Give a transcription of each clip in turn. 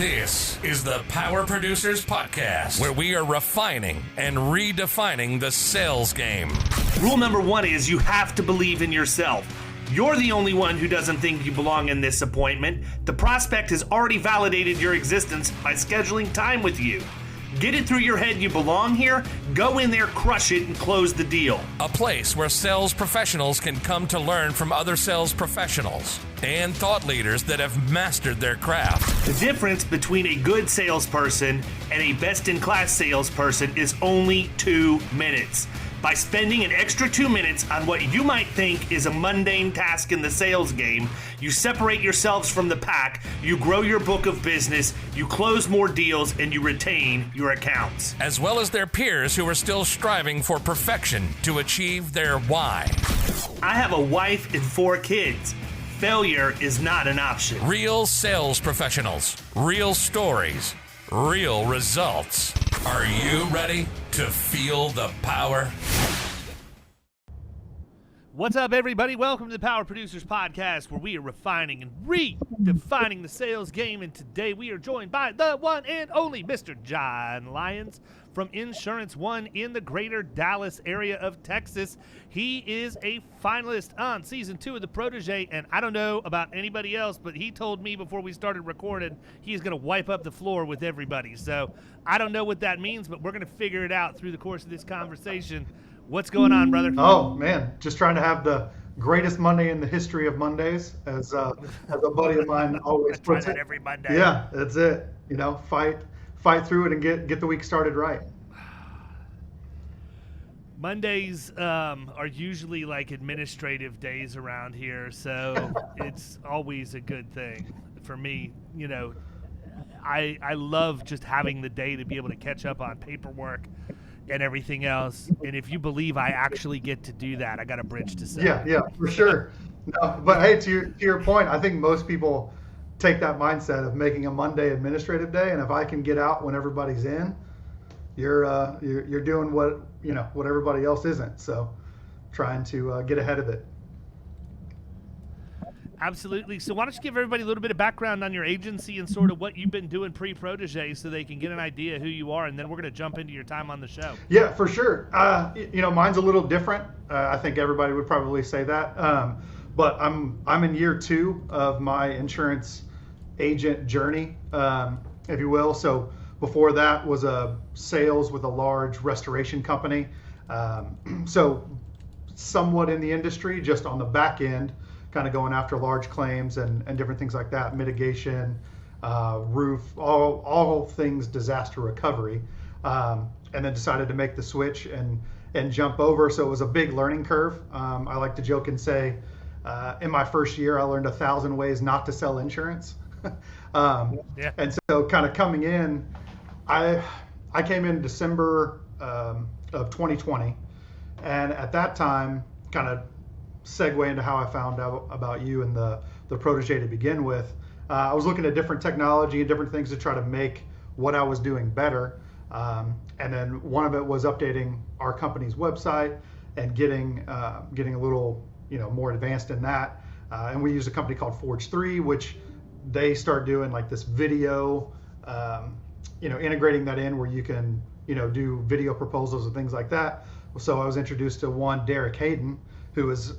This is the Power Producers Podcast, where we are refining and redefining the sales game. Rule number one is you have to believe in yourself. You're the only one who doesn't think you belong in this appointment. The prospect has already validated your existence by scheduling time with you. Get it through your head you belong here, go in there, crush it, and close the deal. A place where sales professionals can come to learn from other sales professionals and thought leaders that have mastered their craft. The difference between a good salesperson and a best-in-class salesperson is only 2 minutes. By spending an extra 2 minutes on what you might think is a mundane task in the sales game, you separate yourselves from the pack, you grow your book of business, you close more deals, and you retain your accounts. As well as their peers who are still striving for perfection to achieve their why. I have a wife and 4 kids. Failure is not an option. Real sales professionals, real stories, real results. Are you ready to feel the power? What's up, everybody? Welcome to the Power Producers Podcast, where we are refining and redefining the sales game. And today we are joined by the one and only Mr. John Lyons from Insurance One in the greater Dallas area of Texas. He is a finalist on season 2 of the Protege, and I don't know about anybody else, but he told me before we started recording he's going to wipe up the floor with everybody. So I don't know what that means, but we're going to figure it out through the course of this conversation. What's going on, brother? Oh, man, just trying to have the greatest Monday in the history of Mondays, as a buddy of mine always puts it. Every Monday. Yeah, that's it. You know, fight through it and get the week started right. Mondays are usually like administrative days around here, so it's always a good thing for me. You know, I love just having the day to be able to catch up on paperwork and everything else. And if you believe I actually get to do that, I got a bridge to sell. Yeah, for sure. No, but hey, to your point, I think most people take that mindset of making a Monday administrative day, and if I can get out when everybody's in, you're doing what everybody else isn't. So trying to get ahead of it. Absolutely. So why don't you give everybody a little bit of background on your agency and sort of what you've been doing pre-Protege so they can get an idea who you are, and then we're going to jump into your time on the show. Yeah, for sure. Mine's a little different. I think everybody would probably say that. But I'm in year 2 of my insurance agent journey, if you will. So before that was a sales with a large restoration company. So somewhat in the industry, just on the back end, kind of going after large claims and different things like that, mitigation, roof, all things disaster recovery, and then decided to make the switch and jump over. So it was a big learning curve. I like to joke and say, in my first year, I learned 1,000 ways not to sell insurance. And so kind of coming in, I came in December of 2020, and at that time, kind of segue into how I found out about you and the Protege to begin with. I was looking at different technology and different things to try to make what I was doing better. And then one of it was updating our company's website and getting a little more advanced in that. And we use a company called Forge 3, which they start doing like this video, integrating that in where you can do video proposals and things like that. So I was introduced to one, Derek Hayden, who was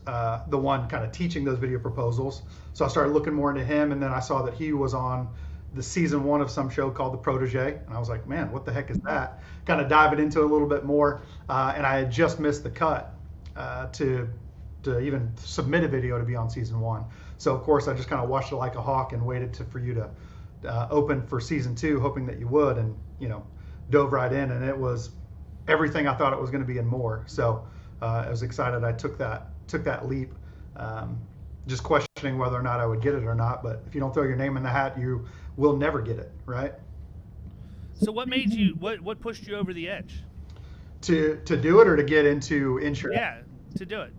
the one kind of teaching those video proposals. So I started looking more into him, and then I saw that he was on the season 1 of some show called The Protege, and I was like, man, what the heck is that? Kind of diving into it a little bit more, and I had just missed the cut to even submit a video to be on season 1. So of course I just kind of watched it like a hawk and waited for you to open for season 2, hoping that you would, and dove right in, and it was everything I thought it was going to be and more. So I was excited I took that leap, just questioning whether or not I would get it or not. But if you don't throw your name in the hat, you will never get it, right? So what made you, what pushed you over the edge? To do it or to get into insurance? Yeah, to do it.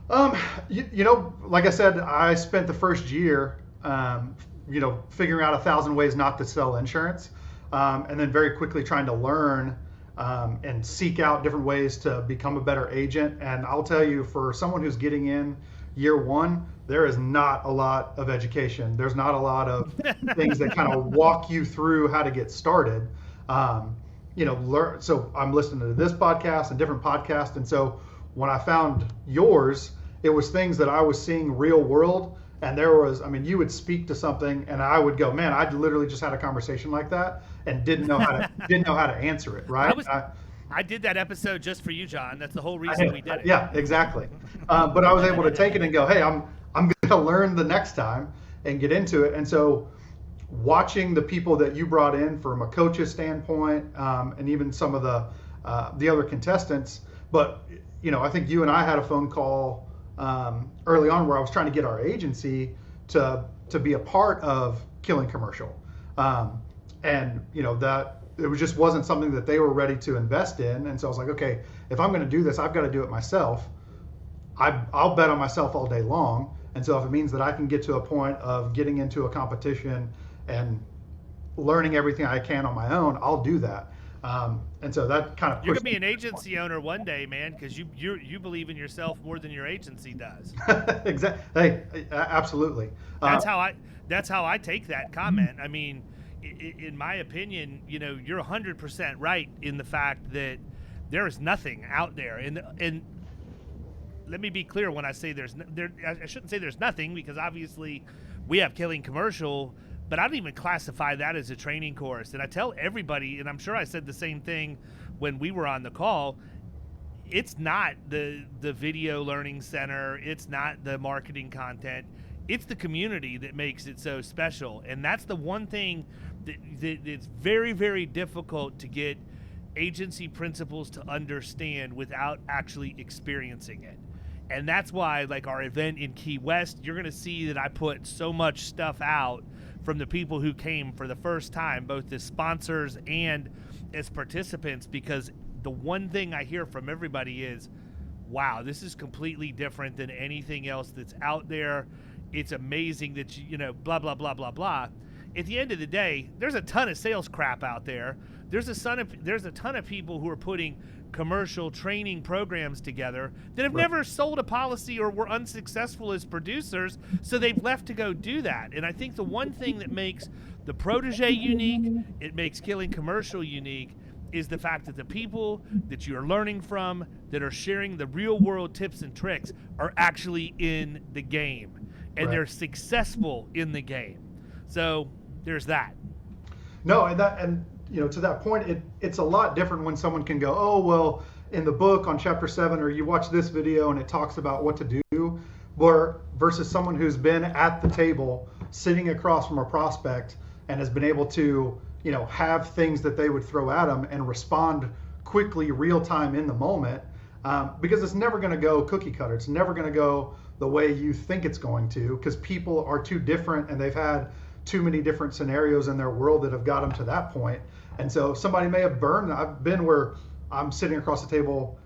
Like I said, I spent the first year, figuring out 1,000 ways not to sell insurance, and then very quickly trying to learn and seek out different ways to become a better agent. And I'll tell you, for someone who's getting in year one, there is not a lot of education. There's not a lot of things that kind of walk you through how to get started. Learn. So I'm listening to this podcast and different podcasts. And so when I found yours, it was things that I was seeing real world. And there was, you would speak to something and I would go, man, I literally just had a conversation like that and didn't know how to answer it. Right. I did that episode just for you, John. That's the whole reason we did it. Yeah, exactly. But I was able to take it and go, hey, I'm going to learn the next time and get into it. And so watching the people that you brought in from a coach's standpoint, and even some of the other contestants, but I think you and I had a phone call early on where I was trying to get our agency to be a part of Killing Commercial, and that it just wasn't something that they were ready to invest in. And so I was like, okay, if I'm going to do this, I've got to do it myself. I'll bet on myself all day long. And so if it means that I can get to a point of getting into a competition and learning everything I can on my own, I'll do that. And so that kind of you're gonna be an agency owner one day, man, because you believe in yourself more than your agency does. Exactly. Hey, absolutely. That's how I take that comment. I mean, in my opinion, you're 100% right in the fact that there is nothing out there, and let me be clear when I say I shouldn't say there's nothing, because obviously we have Killing Commercial, but I don't even classify that as a training course. And I tell everybody, and I'm sure I said the same thing when we were on the call, it's not the video learning center, it's not the marketing content, it's the community that makes it so special. And that's the one thing that it's very, very difficult to get agency principals to understand without actually experiencing it. And that's why, like our event in Key West, you're going to see that I put so much stuff out from the people who came for the first time, both as sponsors and as participants, because the one thing I hear from everybody is, wow, this is completely different than anything else that's out there. It's amazing that blah, blah, blah, blah, blah. At the end of the day, there's a ton of sales crap out there. There's a ton of people who are putting commercial training programs together that have never sold a policy or were unsuccessful as producers, so they've left to go do that. And I think the one thing that makes the Protege unique, it makes Killing Commercial unique, is the fact that the people that you're learning from, that are sharing the real world tips and tricks, are actually in the game, and they're successful in the game. So there's that. No, and to that point, it's a lot different when someone can go, oh, well, in the book on chapter 7, or you watch this video and it talks about what to do, versus someone who's been at the table sitting across from a prospect and has been able to, have things that they would throw at them and respond quickly, real time in the moment, because it's never going to go cookie cutter. It's never going to go the way you think it's going to, because people are too different and they've had too many different scenarios in their world that have got them to that point. And so somebody may have burned. I've been where I'm sitting across the table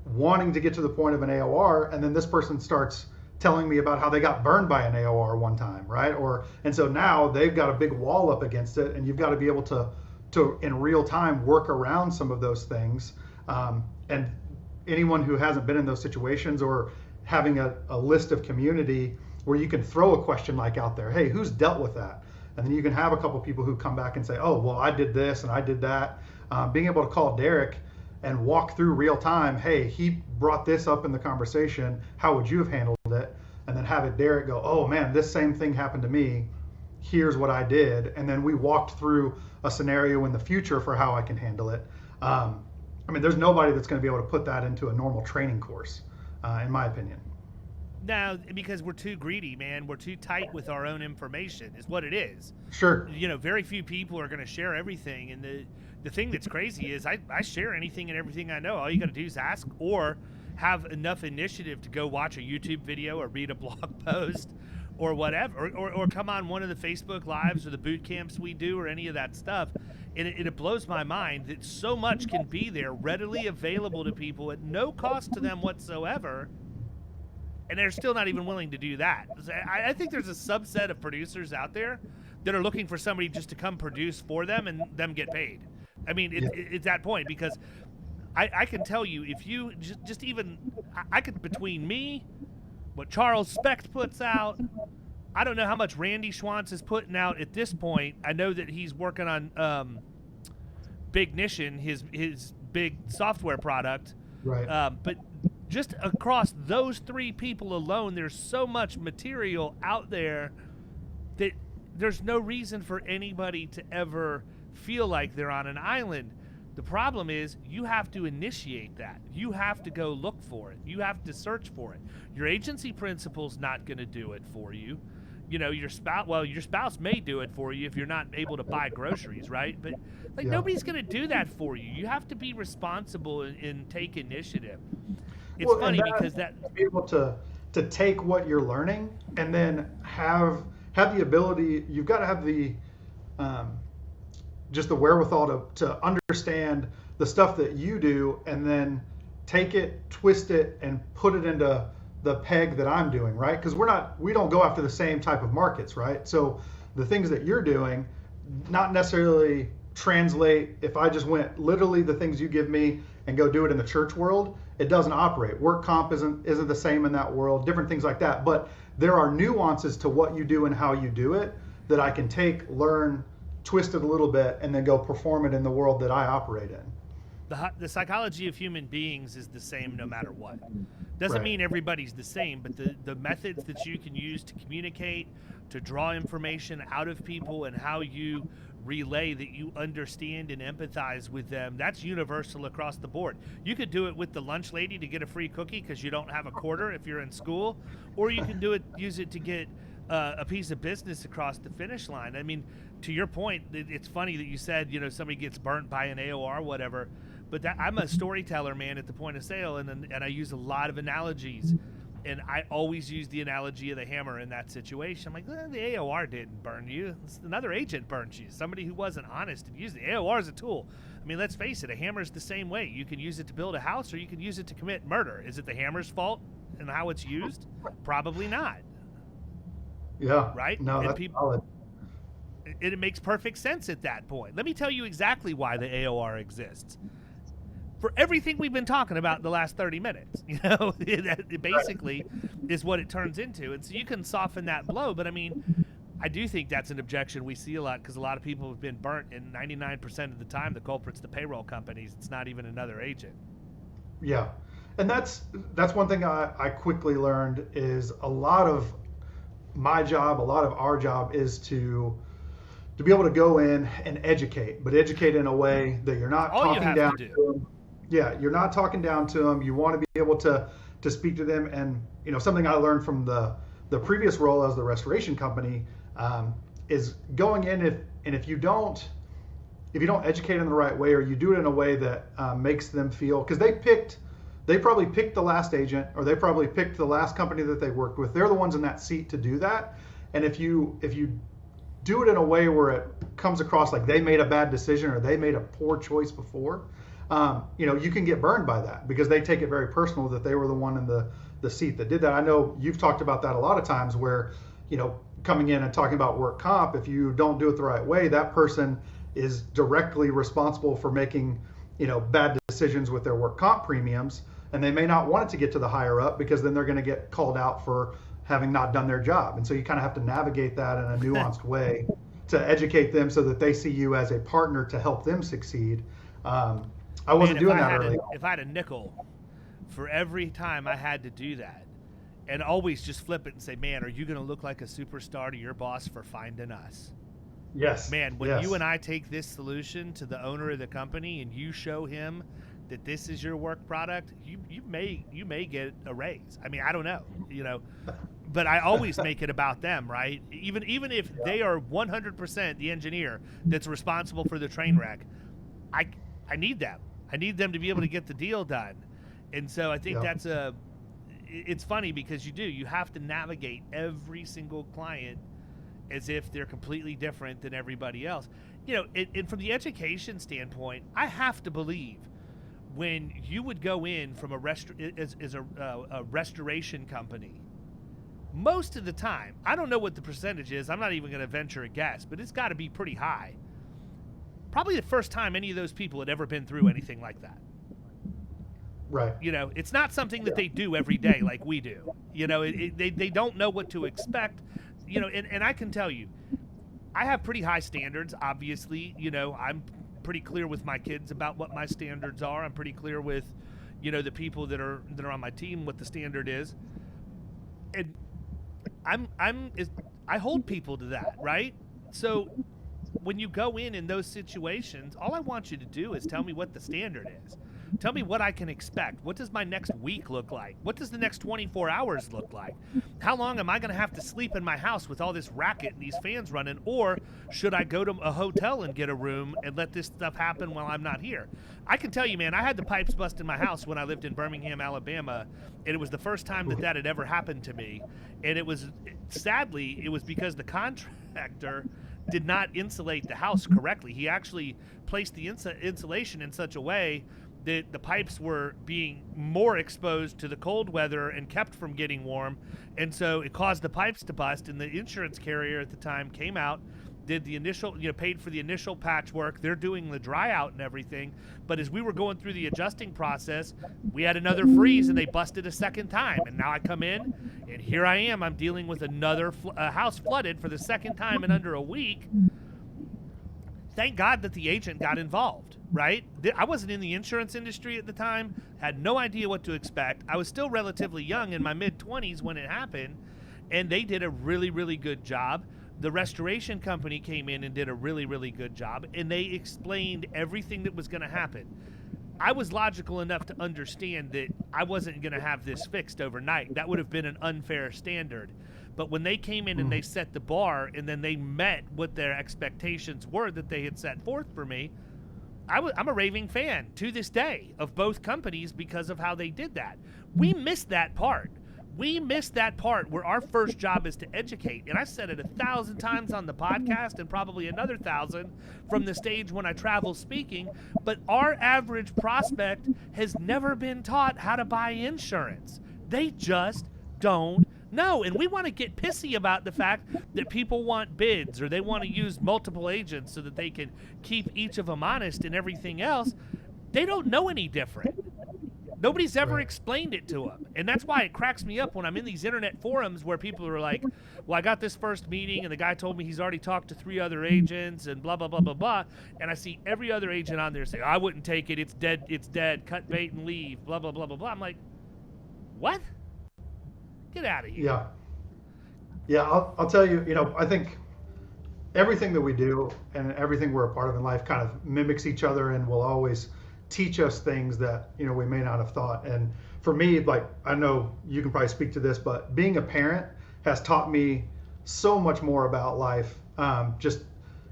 wanting to get to the point of an AOR, and then this person starts telling me about how they got burned by an AOR one time, right? And so now they've got a big wall up against it, and you've got to be able to in real time work around some of those things. And anyone who hasn't been in those situations, or having a list of community where you can throw a question like out there, hey, who's dealt with that? And then you can have a couple people who come back and say, oh, well, I did this and I did that. Being able to call Derek and walk through real time, hey, he brought this up in the conversation, how would you have handled it? And then have it Derek go, oh man, this same thing happened to me, here's what I did. And then we walked through a scenario in the future for how I can handle it. There's nobody that's going to be able to put that into a normal training course, in my opinion. No, because we're too greedy, man. We're too tight with our own information, is what it is. Sure. Very few people are going to share everything. And the thing that's crazy is I share anything and everything I know. All you got to do is ask, or have enough initiative to go watch a YouTube video or read a blog post or whatever, or come on one of the Facebook Lives or the boot camps we do, or any of that stuff. And it blows my mind that so much can be there readily available to people at no cost to them whatsoever, and they're still not even willing to do that. I think there's a subset of producers out there that are looking for somebody just to come produce for them and them get paid. It's that point, because I can tell you, if you just even, I could, between me, what Charles Specht puts out. I don't know how much Randy Schwantz is putting out at this point. I know that he's working on Big Ignition, his big software product. Right. But just across those three people alone, there's so much material out there that there's no reason for anybody to ever feel like they're on an island. The problem is you have to initiate that. You have to go look for it. You have to search for it. Your agency principal's not going to do it for you. You know, your spouse may do it for you if you're not able to buy groceries, right? But nobody's going to do that for you. You have to be responsible and take initiative. It's funny because that be able to take what you're learning and then have the ability. You've got to have the just the wherewithal to understand the stuff that you do and then take it, twist it, and put it into the peg that I'm doing, right? Because we don't go after the same type of markets, right? So the things that you're doing not necessarily translate. If I just went literally the things you give me and go do it in the church world, it doesn't operate. Work comp isn't the same in that world, different things like that. But there are nuances to what you do and how you do it that I can take, learn, twist it a little bit, and then go perform it in the world that I operate in. The psychology of human beings is the same no matter what. Doesn't mean everybody's the same, but the methods that you can use to communicate, to draw information out of people, and how you relay that you understand and empathize with them, that's universal across the board. You could do it with the lunch lady to get a free cookie because you don't have a quarter if you're in school, or you can use it to get a piece of business across the finish line. I mean, to your point, it's funny that you said, somebody gets burnt by an AOR or whatever, but I'm a storyteller, man, at the point of sale, and I use a lot of analogies, and I always use the analogy of the hammer in that situation. I'm like, the AOR didn't burn you. Another agent burned you. Somebody who wasn't honest and used the AOR as a tool. I mean, let's face it, a hammer is the same way. You can use it to build a house, or you can use it to commit murder. Is it the hammer's fault and how it's used? Probably not. Yeah. Right? No, that's solid. It makes perfect sense at that point. Let me tell you exactly why the AOR exists. For everything we've been talking about in the last 30 minutes, it basically is what it turns into. And so you can soften that blow. But I mean, I do think that's an objection we see a lot because a lot of people have been burnt, and 99% of the time, the culprit's the payroll companies. It's not even another agent. Yeah. And that's one thing I quickly learned is a lot of my job, a lot of our job is to be able to go in and educate, but educate in a way that you're not talking down to them. Yeah, you're not talking down to them. You want to be able to speak to them. And something I learned from the previous role as the restoration company is going in if you don't educate in the right way, or you do it in a way that makes them feel, because they probably picked the last agent, or they probably picked the last company that they worked with. They're the ones in that seat to do that. And if you do it in a way where it comes across like they made a bad decision or they made a poor choice before, you can get burned by that because they take it very personal that they were the one in the seat that did that. I know you've talked about that a lot of times where, coming in and talking about work comp, if you don't do it the right way, that person is directly responsible for making, bad decisions with their work comp premiums, and they may not want it to get to the higher up because then they're going to get called out for having not done their job. And so you kind of have to navigate that in a nuanced way to educate them so that they see you as a partner to help them succeed. I wasn't doing that early. If I had a nickel for every time I had to do that, and always just flip it and say, man, are you going to look like a superstar to your boss for finding us? Yes. Man, when you and I take this solution to the owner of the company and you show him that this is your work product, you may get a raise. I mean, I don't know, but I always make it about them, right? Even if they are 100% the engineer that's responsible for the train wreck, I need them. I need them to be able to get the deal done. And so I think it's funny because you have to navigate every single client as if they're completely different than everybody else. And from the education standpoint, I have to believe when you would go in from a restoration company, most of the time, I don't know what the percentage is, I'm not even going to venture a guess, but it's got to be pretty high. Probably the first time any of those people had ever been through anything like that. Right. You know, it's not something that they do every day like we do. You know, they don't know what to expect. You know, and I can tell you, I have pretty high standards, obviously. You know, I'm pretty clear with my kids about what my standards are. I'm pretty clear with, you know, the people that are on my team what the standard is. And I hold people to that, right? So when you go in those situations, all I want you to do is tell me what the standard is. Tell me what I can expect. What does my next week look like? What does the next 24 hours look like? How long am I going to have to sleep in my house with all this racket and these fans running? Or should I go to a hotel and get a room and let this stuff happen while I'm not here? I can tell you, man, I had the pipes bust in my house when I lived in Birmingham, Alabama, and it was the first time that had ever happened to me. And it was, sadly, it was because the contractor did not insulate the house correctly. He actually placed the insulation in such a way that the pipes were being more exposed to the cold weather and kept from getting warm. And so it caused the pipes to bust, and the insurance carrier at the time came out, did the initial, you know, paid for the initial patchwork. They're doing the dry out and everything. But as we were going through the adjusting process, we had another freeze and they busted a second time. And now I come in and here I am. I'm dealing with another house flooded for the second time in under a week. Thank God that the agent got involved, right? I wasn't in the insurance industry at the time, had no idea what to expect. I was still relatively young in my mid-20s when it happened, and they did a really, really good job. The restoration company came in and did a really, really good job, and they explained everything that was going to happen. I was logical enough to understand that I wasn't going to have this fixed overnight. That would have been an unfair standard. But when they came in and they set the bar and then they met what their expectations were that they had set forth for me, I'm a raving fan to this day of both companies because of how they did that. We missed that part. We missed that part where our first job is to educate. And I said it 1,000 times on the podcast and probably another 1,000 from the stage when I travel speaking. But our average prospect has never been taught how to buy insurance. They just don't know. And we want to get pissy about the fact that people want bids or they want to use multiple agents so that they can keep each of them honest and everything else. They don't know any different. Nobody's ever explained it to them. And that's why it cracks me up when I'm in these internet forums where people are like, well, I got this first meeting and the guy told me he's already talked to 3 other agents and blah, blah, blah, blah, blah. And I see every other agent on there say, I wouldn't take it. It's dead, cut bait and leave, blah, blah, blah, blah, blah. I'm like, what? Get out of here. Yeah. Yeah, I'll tell you, you know, I think everything that we do and everything we're a part of in life kind of mimics each other and will always teach us things that, you know, we may not have thought. And for me, like, I know you can probably speak to this, but being a parent has taught me so much more about life, just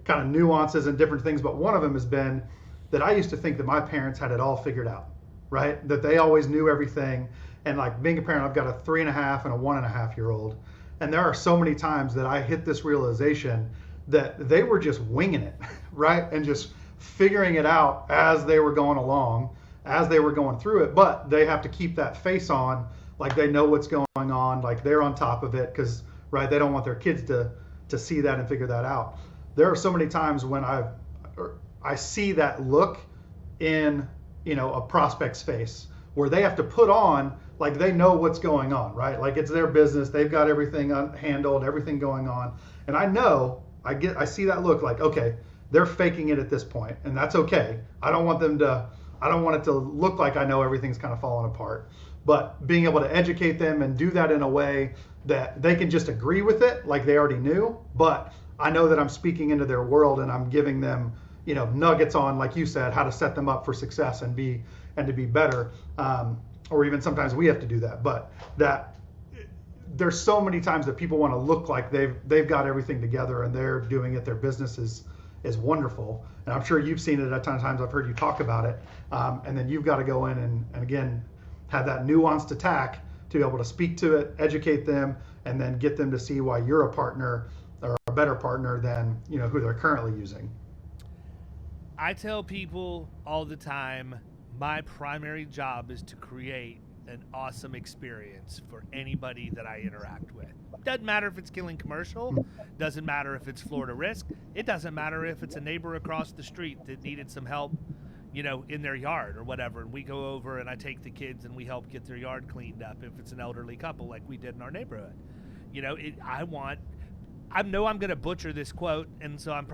kind of nuances and different things. But one of them has been that I used to think that my parents had it all figured out, right? That they always knew everything. And like being a parent, I've got a 3.5 and a 1.5-year-old. And there are so many times that I hit this realization that they were just winging it, right? And just figuring it out as they were going along, as they were going through it. But they have to keep that face on, like they know what's going on, like they're on top of it, because, right, they don't want their kids to see that and figure that out. There are so many times when I see that look in, you know, a prospect's face where they have to put on like they know what's going on, right? Like it's their business, they've got everything handled, everything going on, and I know I see that look like, okay, they're faking it at this point, and that's okay. I don't want it to look like I know everything's kind of falling apart. But being able to educate them and do that in a way that they can just agree with it, like they already knew, but I know that I'm speaking into their world and I'm giving them, you know, nuggets on, like you said, how to set them up for success and to be better. Or even sometimes we have to do that. But that there's so many times that people want to look like they've got everything together and they're doing it. Their business is wonderful. And I'm sure you've seen it a ton of times. I've heard you talk about it. And then you've got to go in and again, have that nuanced attack to be able to speak to it, educate them, and then get them to see why you're a partner or a better partner than, you know, who they're currently using. I tell people all the time, my primary job is to create an awesome experience for anybody that I interact with. Doesn't matter if it's Killing Commercial, doesn't matter if it's Florida Risk, it doesn't matter if it's a neighbor across the street that needed some help, in their yard or whatever, and we go over and I take the kids and we help get their yard cleaned up if it's an elderly couple like we did in our neighborhood. I know I'm going to butcher this quote, and so I'm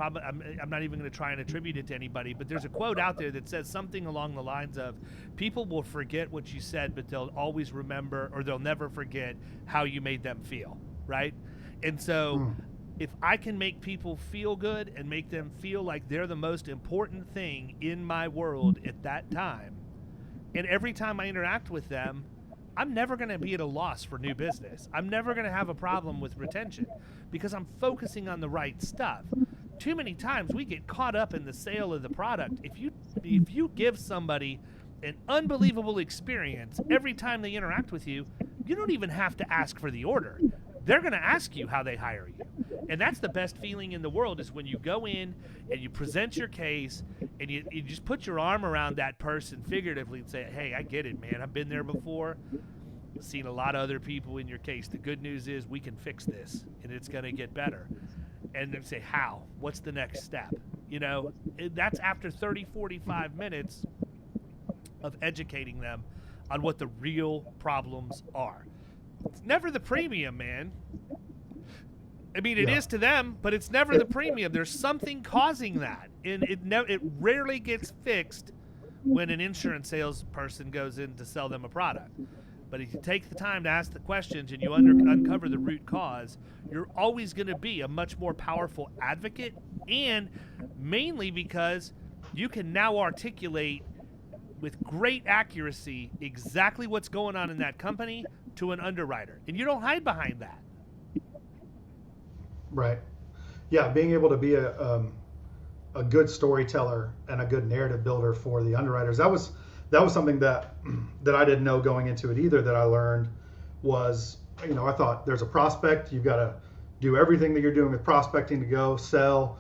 not even going to try and attribute it to anybody, but there's a quote out there that says something along the lines of, people will forget what you said, but they'll always remember, or they'll never forget how you made them feel, right? And so if I can make people feel good and make them feel like they're the most important thing in my world at that time, and every time I interact with them, I'm never going to be at a loss for new business. I'm never going to have a problem with retention because I'm focusing on the right stuff. Too many times we get caught up in the sale of the product. If you give somebody an unbelievable experience every time they interact with you, you don't even have to ask for the order. They're going to ask you how they hire you. And that's the best feeling in the world, is when you go in and you present your case and you just put your arm around that person figuratively and say, hey, I get it, man. I've been there before. I've seen a lot of other people in your case. The good news is we can fix this and it's going to get better. And then say, how? What's the next step? That's after 30, 45 minutes of educating them on what the real problems are. It's never the premium, man. I mean, it is to them, but it's never the premium. There's something causing that, and it rarely gets fixed when an insurance salesperson goes in to sell them a product. But if you take the time to ask the questions and you uncover the root cause, you're always going to be a much more powerful advocate, and mainly because you can now articulate with great accuracy exactly what's going on in that company to an underwriter, and you don't hide behind that. Right. Yeah, being able to be a good storyteller and a good narrative builder for the underwriters. That was something that I didn't know going into it either, that I learned was, I thought there's a prospect, you've got to do everything that you're doing with prospecting to go sell,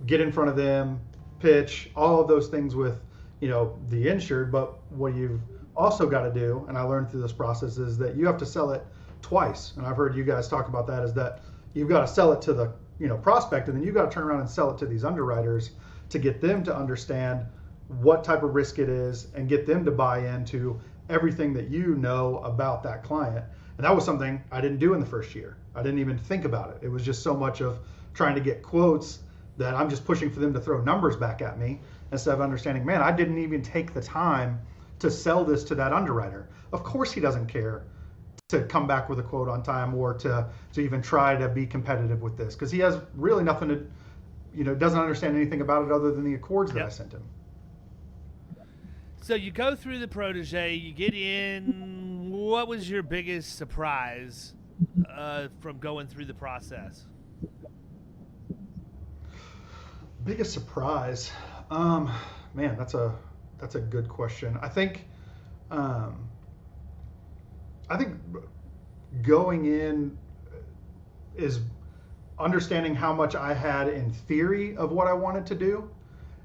get in front of them, pitch, all of those things with, the insured. But what you've also got to do, and I learned through this process, is that you have to sell it twice. And I've heard you guys talk about that, is that you've got to sell it to the prospect, and then you've got to turn around and sell it to these underwriters to get them to understand what type of risk it is and get them to buy into everything that you know about that client. And that was something I didn't do in the first year. I didn't even think about it. It was just so much of trying to get quotes that I'm just pushing for them to throw numbers back at me, instead of understanding, man, I didn't even take the time to sell this to that underwriter. Of course he doesn't care to come back with a quote on time, or to even try to be competitive with this, because he has really nothing to, doesn't understand anything about it other than the accords that I sent him. So you go through the Protege, you get in. What was your biggest surprise from going through the process? Biggest surprise, man, that's a good question. I think going in is understanding how much I had in theory of what I wanted to do,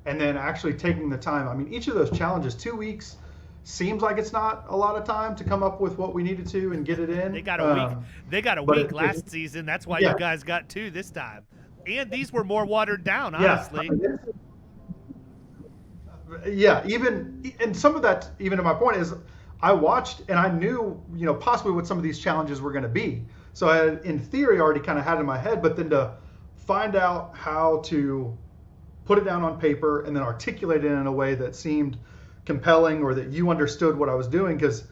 and then actually taking the time. I mean, each of those challenges, 2 weeks seems like it's not a lot of time to come up with what we needed to and get it in. They got a week. They got a week last season. That's why you guys got 2 this time. And these were more watered down, honestly. Yeah, and some of that, even to my point, is I watched and I knew, possibly what some of these challenges were going to be. So I had, in theory, already kind of had it in my head, but then to find out how to put it down on paper and then articulate it in a way that seemed compelling, or that you understood what I was doing, because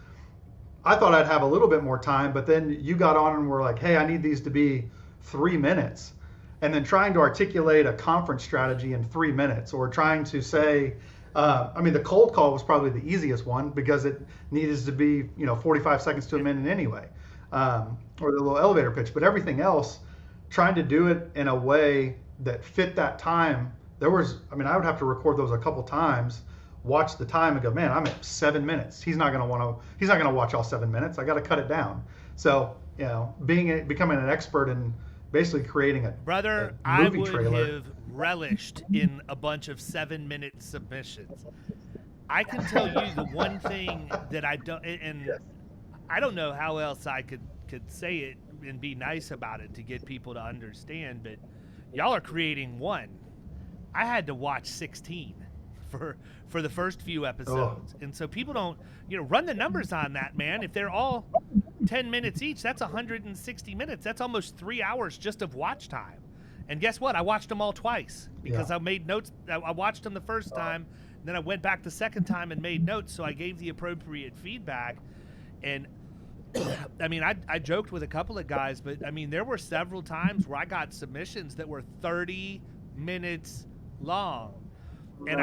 I thought I'd have a little bit more time, but then you got on and were like, hey, I need these to be 3 minutes. And then trying to articulate a conference strategy in 3 minutes, or trying to say, the cold call was probably the easiest one, because it needed to be, 45 seconds to a minute anyway, or the little elevator pitch. But everything else, trying to do it in a way that fit that time. I would have to record those a couple times, watch the time and go, man, I'm at 7 minutes. He's not going to watch all 7 minutes. I got to cut it down. So, becoming an expert in basically creating a movie trailer. I would have relished in a bunch of 7-minute submissions. I can tell you the one thing that I don't, and I don't know how else I could say it and be nice about it to get people to understand, but y'all are creating one. I had to watch 16 for the first few episodes. And so people don't, run the numbers on that, man. If they're all 10 minutes each, that's 160 minutes. That's almost 3 hours just of watch time. And guess what? I watched them all twice because I made notes. I watched them the first time, then I went back the second time and made notes, so I gave the appropriate feedback. And I mean, I joked with a couple of guys, but I mean, there were several times where I got submissions that were 30 minutes long. And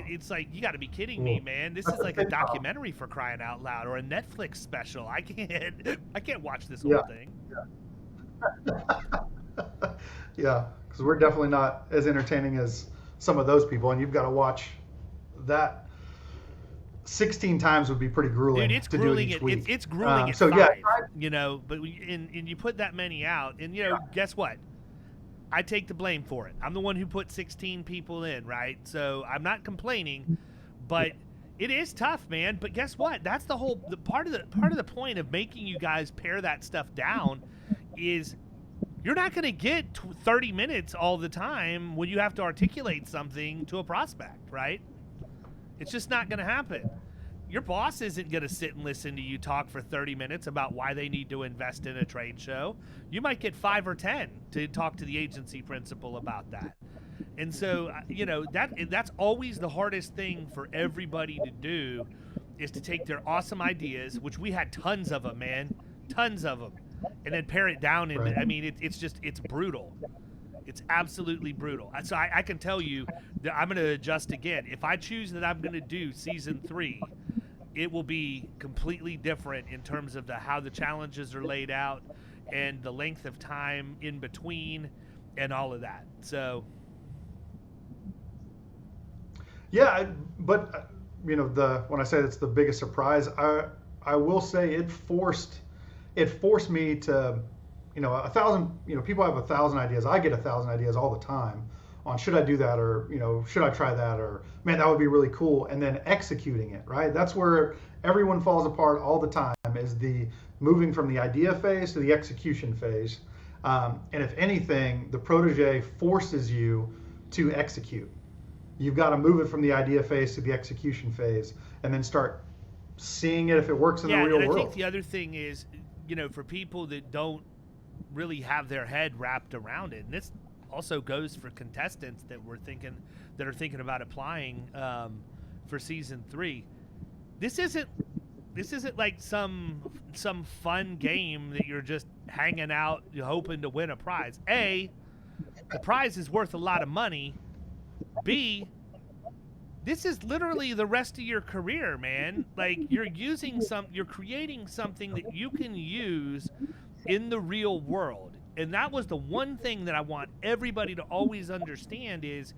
it's like, you got to be kidding me, man. This is like a documentary, for crying out loud, or a Netflix special. I can't watch this whole thing. Yeah, because we're definitely not as entertaining as some of those people, and you've got to watch that 16 times would be pretty grueling. Dude, it's to grueling. Do it each week. It's grueling at so 5, but and you put that many out, and guess what? I take the blame for it. I'm the one who put 16 people in, right? So I'm not complaining, but it is tough, man. But guess what? That's the part of the point of making you guys pare that stuff down is you're not going to get 30 minutes all the time when you have to articulate something to a prospect, right? It's just not going to happen. Your boss isn't going to sit and listen to you talk for 30 minutes about why they need to invest in a trade show. You might get 5 or 10 to talk to the agency principal about that. And so, that's always the hardest thing for everybody to do, is to take their awesome ideas, which we had tons of them, man, tons of them, and then pare it down. And I mean, it's brutal. It's absolutely brutal. So I can tell you that I'm going to adjust again. If I choose that I'm going to do season 3, it will be completely different in terms of how the challenges are laid out and the length of time in between and all of that. So. Yeah, but when I say it's the biggest surprise, I will say it forced me to, 1,000, people have 1,000 ideas. I get 1,000 ideas all the time on should I do that, or, should I try that, or man, that would be really cool. And then executing it, right? That's where everyone falls apart all the time, is the moving from the idea phase to the execution phase. And if anything, the Protege forces you to execute. You've got to move it from the idea phase to the execution phase, and then start seeing it if it works in the real world. I think the other thing is, for people that don't really have their head wrapped around it, and this also goes for contestants that are thinking about applying for season 3. This isn't like some fun game that you're just hanging out hoping to win a prize. A, the prize is worth a lot of money. B, this is literally the rest of your career, man. Like, you're creating something that you can use in the real world. And that was the one thing that I want everybody to always understand is,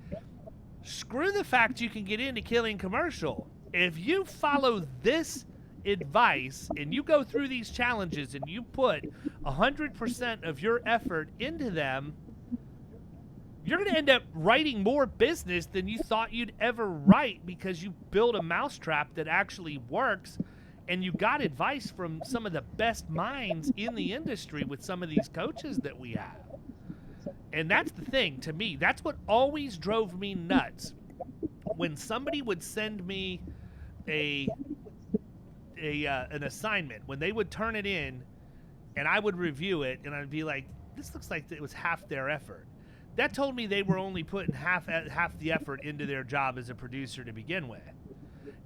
screw the fact you can get into Killing Commercial. If you follow this advice and you go through these challenges and you put 100% of your effort into them, you're going to end up writing more business than you thought you'd ever write, because you build a mousetrap that actually works, and you got advice from some of the best minds in the industry with some of these coaches that we have. And that's the thing, to me, that's what always drove me nuts. When somebody would send me an assignment, when they would turn it in and I would review it and I'd be like, this looks like it was half their effort. That told me they were only putting half the effort into their job as a producer to begin with.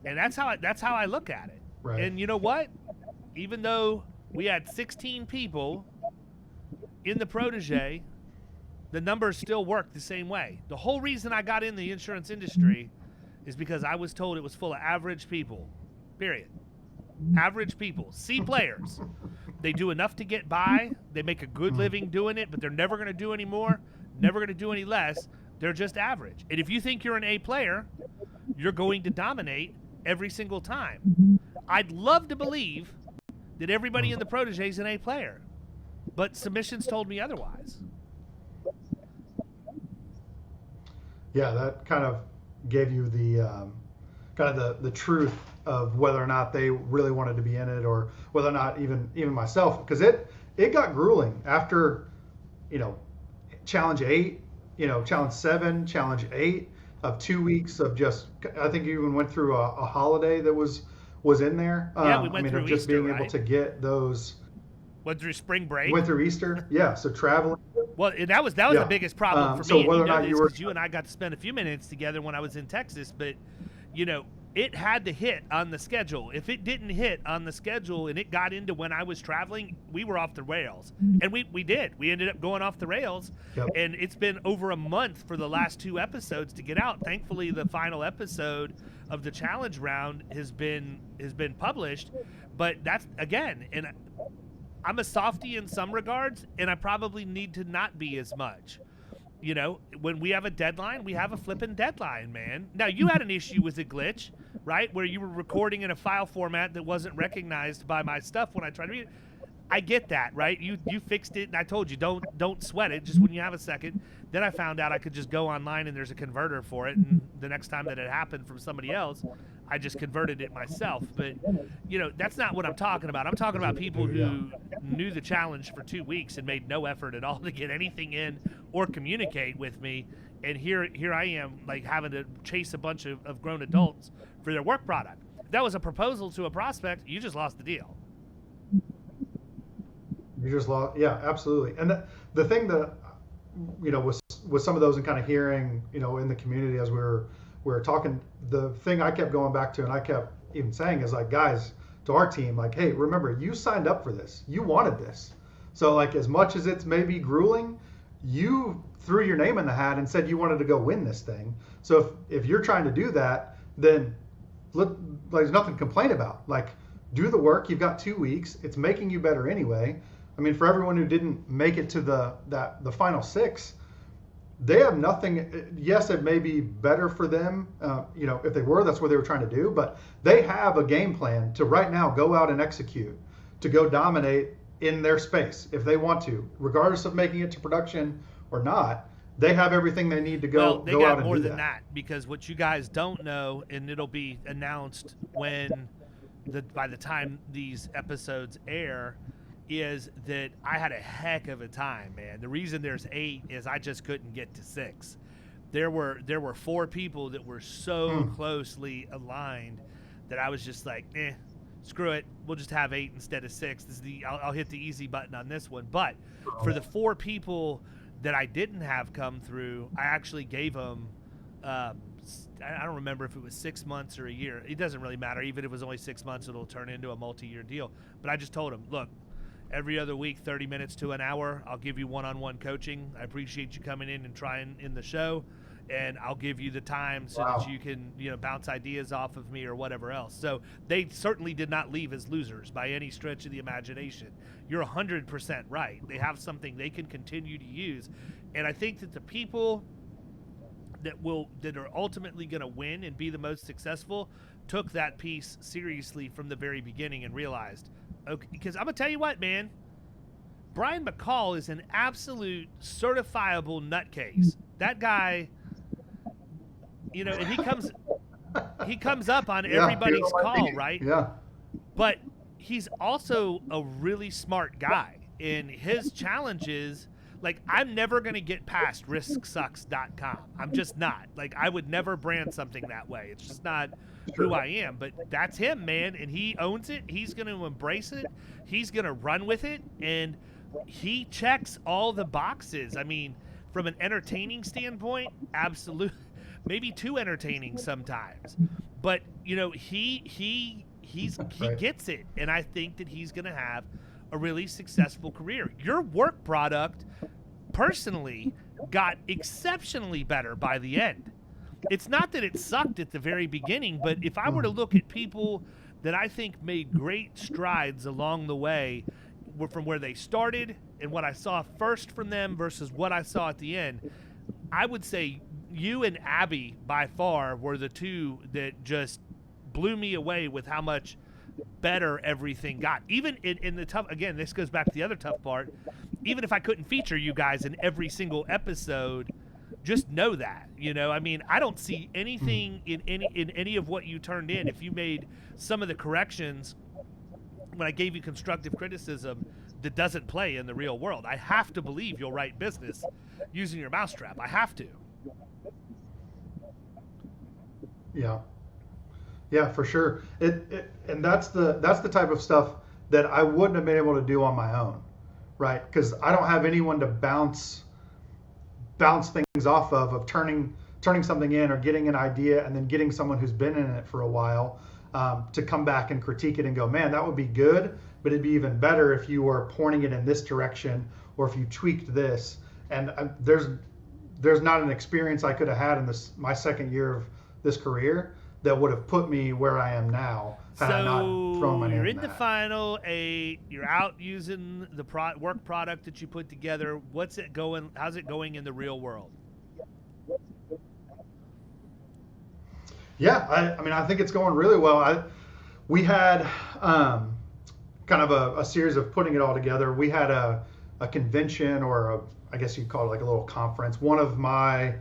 And that's how I look at it. Right. And you know what? Even though we had 16 people in the Protege, the numbers still work the same way. The whole reason I got in the insurance industry is because I was told it was full of average people. Period. Average people. C players. They do enough to get by. They make a good living doing it, but they're never going to do any more, never going to do any less. They're just average. And if you think you're an A player, you're going to dominate every single time. I'd love to believe that everybody in the Protege is an A player, but submissions told me otherwise. Yeah, that kind of gave you the the truth of whether or not they really wanted to be in it, or whether or not even myself, because it got grueling after challenge 8, challenge 7, challenge 8. of 2 weeks of just, I think you even went through a holiday that was in there. Yeah, we went through of just Easter, being able right? to get those. Went through spring break. Went through Easter, yeah. So traveling. Well, and that was Yeah. the biggest problem for So me. And whether you or know not this you were- because you and I got to spend a few minutes together when I was in Texas, but you know, it had to hit on the schedule. If it didn't hit on the schedule and it got into when I was traveling, we were off the rails. And we did. We ended up going off the rails. Yep. And it's been over a month for the last 2 episodes to get out. Thankfully, the final episode of the challenge round has been published. But that's, again, and I'm a softie in some regards, and I probably need to not be as much. You know, when we have a deadline, we have a flipping deadline, man. Now, you had an issue with a glitch, right, where you were recording in a file format that wasn't recognized by my stuff when I tried to read it. I get that, right? You fixed it, and I told you, don't sweat it, just when you have a second. Then I found out I could just go online, and there's a converter for it, and the next time that it happened from somebody else, I just converted it myself. But, you know, that's not what I'm talking about. I'm talking about people who knew the challenge for 2 weeks and made no effort at all to get anything in or communicate with me. And here I am, like, having to chase a bunch of grown adults for their work product. If that was a proposal to a prospect, you just lost the deal. You just lost, yeah, absolutely. And the thing that, you know, with some of those and kind of hearing, you know, in the community as we were talking, the thing I kept going back to and I kept even saying is like, guys, to our team, like, hey, remember, you signed up for this. You wanted this. So like, as much as it's maybe grueling, you threw your name in the hat and said you wanted to go win this thing. So if you're trying to do that, then there's nothing to complain about. Like, do the work. You've got 2 weeks. It's making you better anyway. I mean, for everyone who didn't make it to the final 6, they have nothing. Yes, it may be better for them, you know, if they were, that's what they were trying to do. But they have a game plan to right now go out and execute, to go dominate in their space if they want to, regardless of making it to production or not. They have everything they need to go. Well, they go got out and more do than that, because what you guys don't know, and it'll be announced when by the time these episodes air, is that I had a heck of a time, man. The reason there's 8 is I just couldn't get to 6. There were 4 people that were so closely aligned that I was just like, screw it. We'll just have 8 instead of 6. This is I'll hit the easy button on this one. But for the 4 people that I didn't have come through, I actually gave them, I don't remember if it was 6 months or a year. It doesn't really matter. Even if it was only 6 months, it'll turn into a multi-year deal. But I just told them, look, every other week, 30 minutes to an hour, I'll give you one-on-one coaching. I appreciate you coming in and trying in the show, and I'll give you the time so that you can, you know, bounce ideas off of me or whatever else. So they certainly did not leave as losers by any stretch of the imagination. You're 100% right. They have something they can continue to use, and I think that the people that are ultimately going to win and be the most successful took that piece seriously from the very beginning and realized, okay, because I'm gonna tell you what, man, Brian McCall is an absolute certifiable nutcase. That guy, you know, and he comes up on everybody's call, right? Yeah. But he's also a really smart guy, and his challenges, like, I'm never going to get past risksucks.com. I'm just not. Like, I would never brand something that way. It's just not who I am. But that's him, man, and he owns it. He's going to embrace it. He's going to run with it, and he checks all the boxes. I mean, from an entertaining standpoint, absolutely. Maybe too entertaining sometimes. But, you know, he gets it, and I think that he's going to have a really successful career. Your work product, personally, got exceptionally better by the end. It's not that it sucked at the very beginning, but if I were to look at people that I think made great strides along the way from where they started and what I saw first from them versus what I saw at the end, I would say you and Abby by far were the two that just blew me away with how much better everything got. Even in the tough, again, this goes back to the other tough part, even if I couldn't feature you guys in every single episode, just know that, you know, I mean, I don't see anything in any of what you turned in. If you made some of the corrections when I gave you constructive criticism that doesn't play in the real world, I have to believe you'll write business using your mousetrap. I have to. Yeah. Yeah, for sure. And that's the type of stuff that I wouldn't have been able to do on my own, right? Because I don't have anyone to bounce things off of turning something in or getting an idea and then getting someone who's been in it for a while to come back and critique it and go, man, that would be good, but it'd be even better if you were pointing it in this direction or if you tweaked this. And there's not an experience I could have had in my second year of this career that would have put me where I am now had I not thrown my name you're in in the that. final eight. You're out using the work product that you put together. What's it going? How's it going in the real world? Yeah, I mean, I think it's going really well. We had kind of a series of putting it all together. We had a convention or I guess you'd call it like a little conference. One of my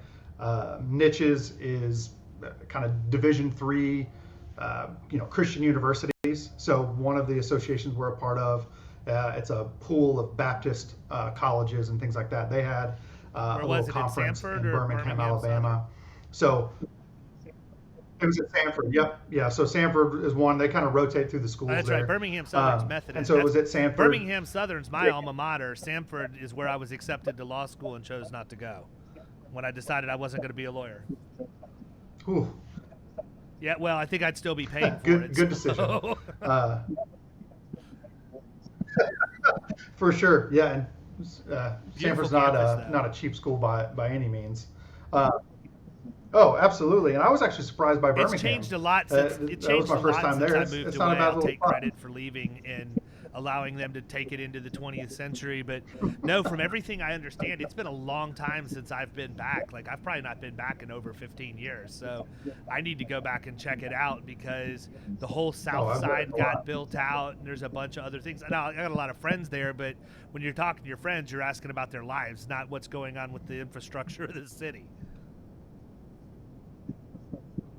niches is kind of Division III, Christian universities. So one of the associations we're a part of, it's a pool of Baptist colleges and things like that. They had a little conference in Birmingham, Alabama. So it was at Sanford. Yep. Yeah. So Sanford is one. They kind of rotate through the schools. That's there. Right. Birmingham Southern's Methodist. And so it was at Sanford. Birmingham Southern's my alma mater. Sanford is where I was accepted to law school and chose not to go when I decided I wasn't going to be a lawyer. Ooh. Yeah. Well, I think I'd still be paying for it. Good decision. For sure. Yeah. And Sanford's not a cheap school by any means. Oh, absolutely. And I was actually surprised by Birmingham. It's changed a lot since I moved away. I'll take credit for leaving and allowing them to take it into the 20th century. But no, from everything I understand, it's been a long time since I've been back. Like, I've probably not been back in over 15 years. So I need to go back and check it out because the whole south side got built out and there's a bunch of other things. Now, I got a lot of friends there, but when you're talking to your friends, you're asking about their lives, not what's going on with the infrastructure of the city.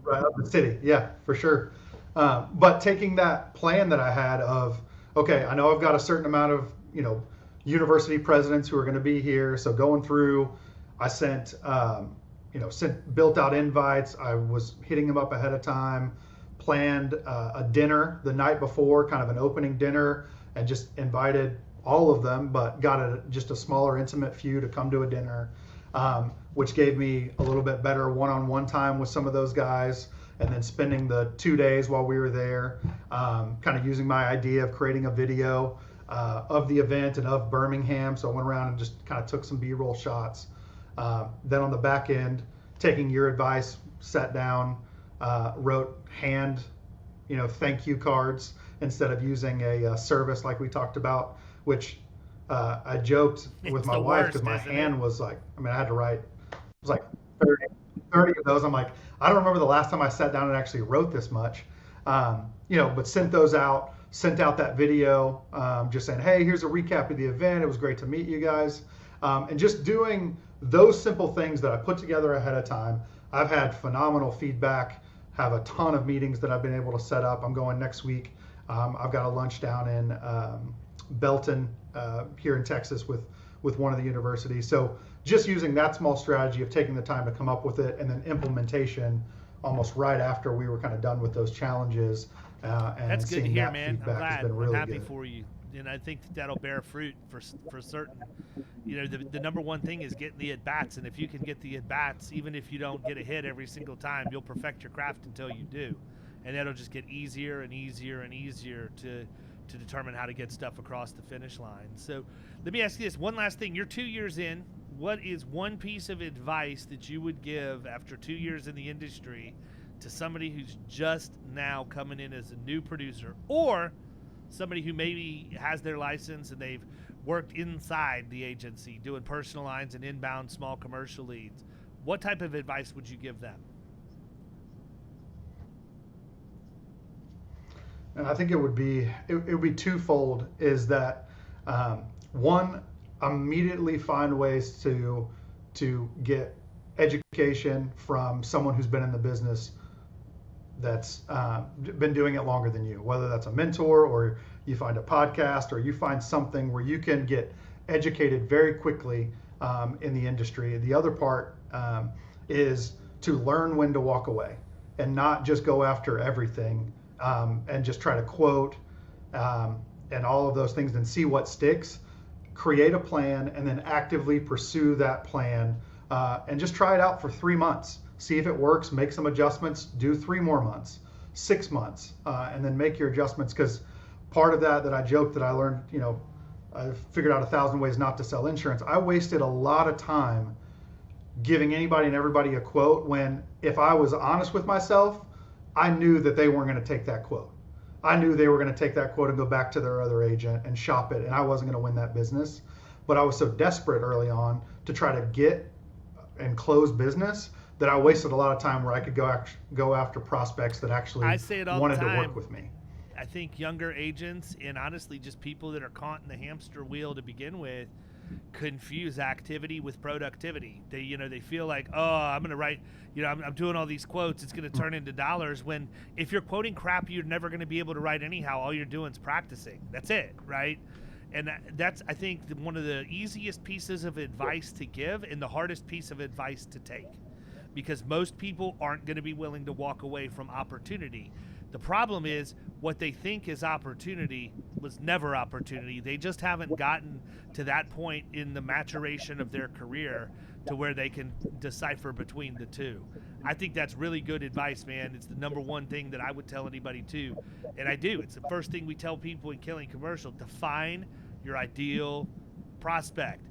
Right up the city, yeah, for sure. But taking that plan that I had of, okay, I know I've got a certain amount of, university presidents who are going to be here. So going through, I sent built out invites. I was hitting them up ahead of time, planned a dinner the night before, kind of an opening dinner, and just invited all of them, but got just a smaller, intimate few to come to a dinner. Which gave me a little bit better one-on-one time with some of those guys, and then spending the 2 days while we were there, kind of using my idea of creating a video of the event and of Birmingham. So I went around and just kind of took some B-roll shots. Then on the back end, taking your advice, sat down, wrote hand, thank you cards instead of using a service like we talked about, which I joked with my wife because my hand was like, I had to write, it was like 30 of those. I'm like, I don't remember the last time I sat down and actually wrote this much, but sent out that video, just saying, hey, here's a recap of the event. It was great to meet you guys. And just doing those simple things that I put together ahead of time. I've had phenomenal feedback, have a ton of meetings that I've been able to set up. I'm going next week. I've got a lunch down in Belton here in Texas with one of the universities. So just using that small strategy of taking the time to come up with it and then implementation almost right after we were kind of done with those challenges. And that's good to hear, man. I'm glad. Really I'm happy good. for you. And I think that'll bear fruit for certain. The number one thing is getting the at-bats. And if you can get the at-bats, even if you don't get a hit every single time, you'll perfect your craft until you do. And that'll just get easier and easier and easier to determine how to get stuff across the finish line. So let me ask you this. One last thing. You're 2 years in. What is one piece of advice that you would give after 2 years in the industry to somebody who's just now coming in as a new producer, or somebody who maybe has their license and they've worked inside the agency doing personal lines and inbound small commercial leads? What type of advice would you give them? And I think it would be twofold. Is that one, immediately find ways to get education from someone who's been in the business that's been doing it longer than you, whether that's a mentor or you find a podcast or you find something where you can get educated very quickly in the industry. The other part is to learn when to walk away. and not just go after everything and just try to quote and all of those things and see what sticks. Create a plan and then actively pursue that plan and just try it out for 3 months. See if it works, make some adjustments, do 3 more months, 6 months, and then make your adjustments. Because part of that I joked that I learned, I figured out 1,000 ways not to sell insurance. I wasted a lot of time giving anybody and everybody a quote when, if I was honest with myself, I knew that they weren't going to take that quote. I knew they were going to take that quote and go back to their other agent and shop it, and I wasn't going to win that business. But I was so desperate early on to try to get and close business that I wasted a lot of time where I could go after prospects that actually wanted to work with me. I think younger agents, and honestly just people that are caught in the hamster wheel to begin with, confuse activity with productivity. They feel like, oh, I'm going to write, I'm doing all these quotes, it's going to turn into dollars, when if you're quoting crap you're never going to be able to write anyhow. All you're doing is practicing. That's it, right? And that's, I think, one of the easiest pieces of advice to give and the hardest piece of advice to take, because most people aren't going to be willing to walk away from opportunity. The problem is what they think is opportunity was never opportunity. They just haven't gotten to that point in the maturation of their career to where they can decipher between the two. I think that's really good advice, man. It's the number one thing that I would tell anybody too. And I do. It's the first thing we tell people in Killing Commercial. Define your ideal prospect.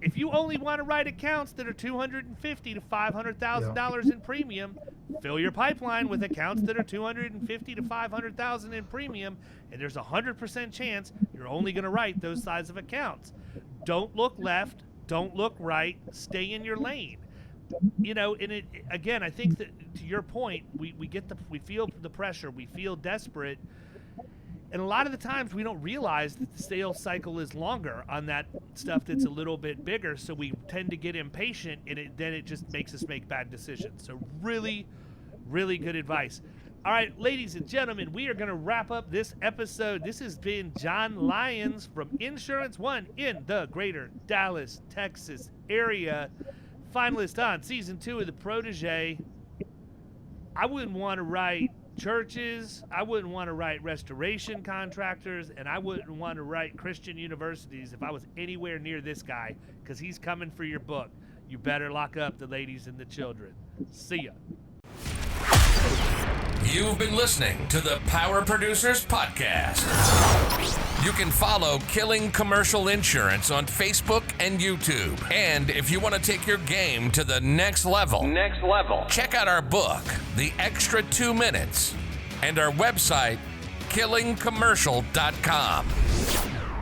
If you only want to write accounts that are $250,000 to $500,000 in premium, fill your pipeline with accounts that are $250,000 to $500,000 in premium, and there's a 100% chance you're only going to write those size of accounts. Don't look left, don't look right, stay in your lane. And again, I think that to your point, we feel the pressure, we feel desperate. And a lot of the times we don't realize that the sales cycle is longer on that stuff that's a little bit bigger, so we tend to get impatient, and then it just makes us make bad decisions. So really, really good advice. All right, ladies and gentlemen, we are going to wrap up this episode. This has been John Lyons from Insurance One in the greater Dallas, Texas area, finalist on Season 2 of the Protege. I wouldn't want to write churches, I wouldn't want to write restoration contractors, and I wouldn't want to write Christian universities if I was anywhere near this guy, because he's coming for your book. You better lock up the ladies and the children. See ya. You've been listening to the Power Producers Podcast. You can follow Killing Commercial Insurance on Facebook and YouTube. And if you want to take your game to the next level, check out our book, The Extra 2 Minutes, and our website, killingcommercial.com.